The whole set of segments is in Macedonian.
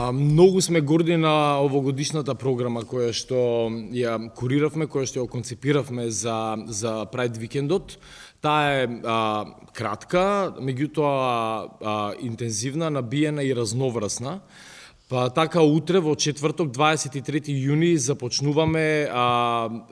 Многу сме горди на овогодишната програма која што ја куриравме, која што ја концепиравме за Прайд викендот. Таа е кратка, меѓутоа интензивна, набиена и разноврсна. Па така утре во четврток 23 јуни започнуваме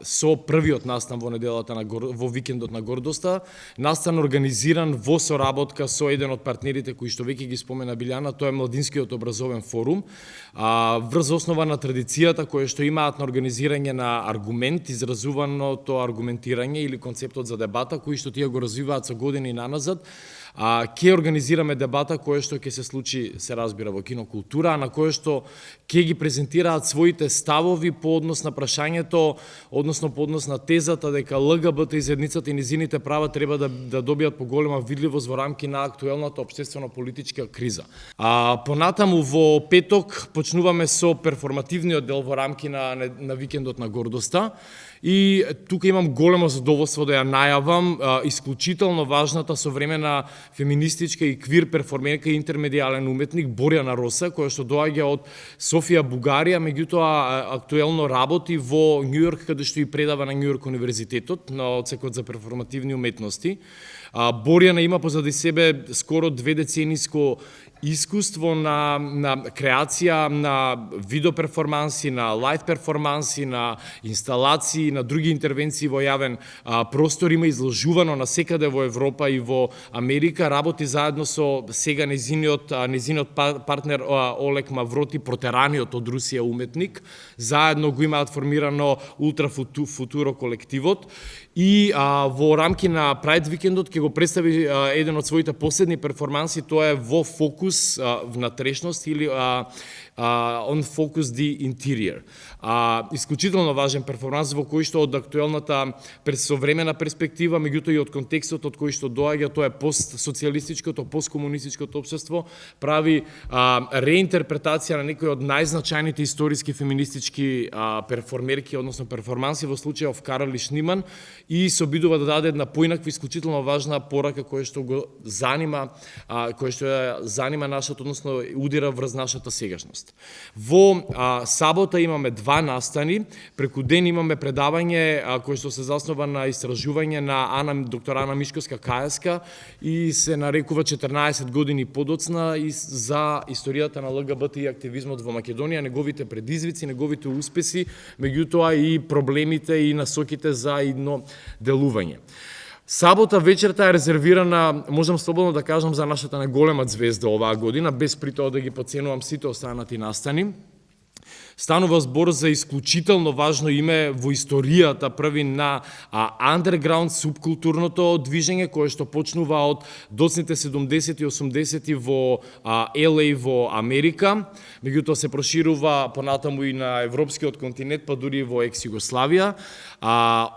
со првиот настан во неделата во викендот на гордоста, настан организиран во соработка со еден од партнерите кои што веќе ги спомена Билјана, тоа е Младинскиот образовен форум, врз основа на традицијата која што имаат на организирање на аргумент, изразуваното аргументирање или концептот за дебата кои што тие го развиваат со години наназад. Ќе организираме дебата која што ќе се случи, се разбира, во кинокултура, на која што ќе ги презентираат своите ставови по однос на прашањето, односно по однос на тезата дека ЛГБТ и заедницата и низините права треба да добијат поголема видливост во рамки на актуелната општествено-политичка криза. Понатаму во петок почнуваме со перформативниот дел во рамки на викендот на гордоста. И тука имам големо задоволство да ја најавам исклучително важната современа феминистичка и квир перформерка и интермедијален уметник Борјана Роса, која што доаѓа од Софија, Бугарија, меѓутоа актуелно работи во Њујорк, каде што и предава на Њујорк универзитетот, на одсекот за перформативни уметности. Борјана има позади себе скоро 2 децениско искуство на креација на видеоперформанси, на лајв перформанси, на инсталации, на други интервенции во јавен простор. Има изложувано на секаде во Европа и во Америка. Работи заедно со сега незиниот партнер Олег Мавроти, протераниот од Русија уметник. Заедно го имаат формирано Ултрафутуро колективот. И во рамки на Прайд викендот ќе го представи еден од своите последни перформанси, тоа е во фокус внатрешност или on focus the interior. Исклучително важен перформанс во кој што од актуелната современа перспектива, меѓутоа и од контекстот од кој што доаѓа, тоа е постсоцијалистичкото, посткомунистичкото општество, прави реинтерпретација на некои од најзначајните историски феминистички перформерки, односно перформанси, во случајов Карл и Шниман, и се обидува да даде една поинаква исклучително важна порака која што го занима, која што ја занима нашата, односно удира врз нашата сегашност. Во сабота имаме 2 настани, преку ден имаме предавање кое што се заснова на истражување на доктор Ана Мишковска Кајаска и се нарекува 14 години подоцна за историјата на ЛГБТ и активизмот во Македонија, неговите предизвици, неговите успеси, меѓутоа и проблемите и насоките за идно делување. Сабота вечерта е резервирана, можам слободно да кажам, за нашата најголема звезда оваа година, без при тоа да ги подценувам сите останати настани. Станува збор за исклучително важно име во историјата први на андерграунд субкултурното движење кое што почнува од доцните 70 и 80 во LA во Америка, меѓутоа се проширува понатаму и на европскиот континент, па дури во екс-Југославија.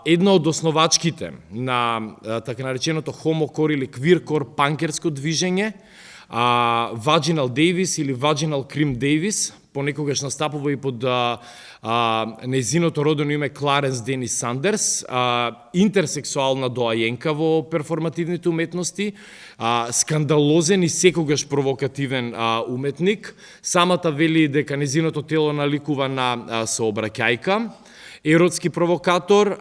Една од основачките на така нареченото хомокор или квиркор панкерско движење, Vaginal Davis или Vaginal Cream Davis, понекогаш настапува и под нејзиното родено име Кларенс Денис Сандерс, интерсексуална доајенка во перформативните уметности, скандалозен и секогаш провокативен уметник. Самата вели дека нејзиното тело наликува на сообраќајка, еротски провокатор,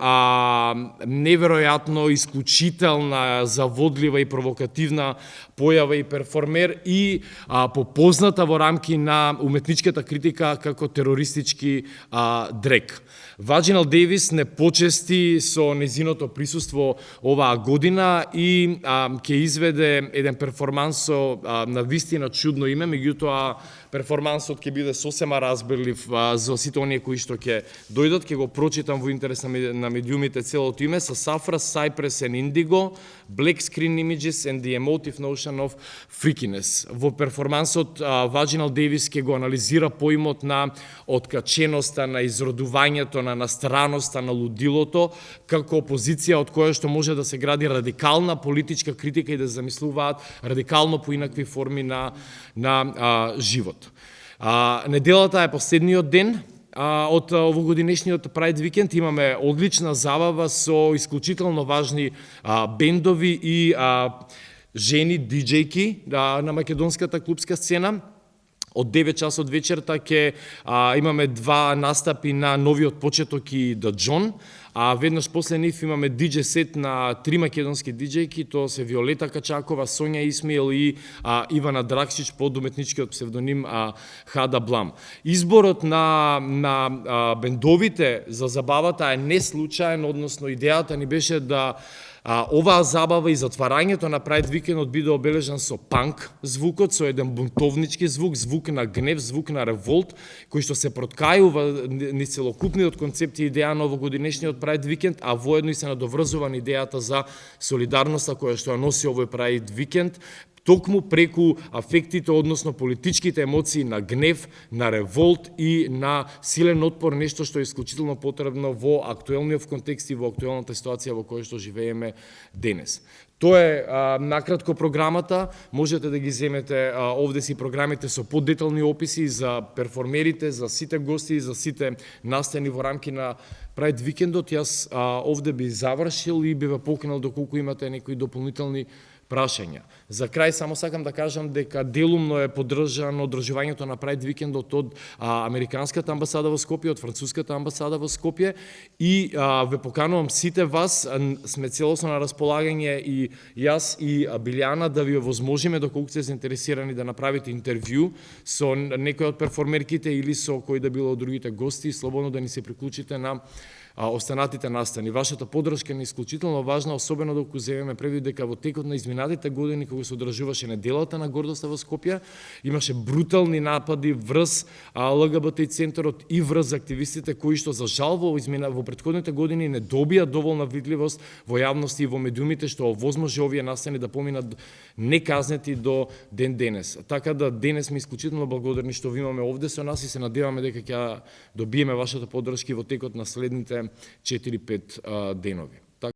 неверојатно исклучителна, заводлива и провокативна појава и перформер и попозната во рамки на уметничката критика како терористички дрек. Vaginal Davis не почести со незиното присуство оваа година и ќе изведе еден перформанс со на вистина чудно име, меѓутоа перформансот ќе биде сосема разбирлив за сите оние кои што ќе дојдат, ќе го прочитам во интерес на медиумите целото име, со Saffras, Cypress and Indigo, Black Screen Images and the Emotive Notion of Freakiness. Во перформансот Vaginal Davis ќе го анализира поимот на откаченоста, на изродувањето, на настраноста, на лудилото, како опозиција од која што може да се гради радикална политичка критика и да замислуваат радикално поинакви форми на живот. Неделата е последниот ден од овогодинешниот Прайд викенд. Имаме одлична забава со исклучително важни бендови и жени диџејки на македонската клупска сцена. Од 9 часот вечерта ќе имаме 2 настапи на новиот почеток и The John, а веднаш после нив имаме DJ сет на 3 македонски диџејки, тоа се Виолета Качакова, Сонја Исмаил и Ивана Дракшич под уметничкиот псевдоним Хада Блам. Изборот на бендовите за забавата е неслучаен, односно идејата ни беше да оваа забава и затварањето на Прайд викендот биде обележан со панк звукот, со еден бунтовнички звук, звук на гнев, звук на револт, кој што се проткајува низ целокупниот концепт и идеја на овогодинешниот Прайд викенд, а воедно и се надоврзува на идејата за солидарноста која што ја носи овој Прайд викенд, токму преку афектите, односно политичките емоции на гнев, на револт и на силен отпор, нешто што е исклучително потребно во актуелниот контекст и во актуелната ситуација во која што живееме денес. Тоа е накратко програмата, можете да ги земете овде си програмите со подетални описи за перформерите, за сите гости, за сите настани во рамки на Прайд викендот. Јас овде би завршил и би ве поканал доколку имате некои дополнителни прашања. За крај само сакам да кажам дека делумно е поддржано одржувањето на Прайд викендот од Американската амбасада во Скопје, од Француската амбасада во Скопје и ве поканувам сите вас, сме целосно на располагање и јас и Билјана да ви овозможиме доколку сте заинтересирани да направите интервју со некој од перформерките или со кој да било од другите гости, слободно да ни се приклучите на останатите настани. Вашата поддршка е исклучително важна, особено доколку земеме предвид дека во текот на изминатите години кога се одржуваше неделата на гордоста во Скопје, имаше брутални напади врз ЛГБТ центарот и врз активистите кои што за жал во претходните години не добија доволна видливост во јавност и во медиумите, што овозможи овие настани да поминат неказнети до ден денес. Така да денес сме исклучително благодарни што ви имаме овде со нас и се надеваме дека ќе добиеме вашата поддршка во текот на следните 4-5 денови.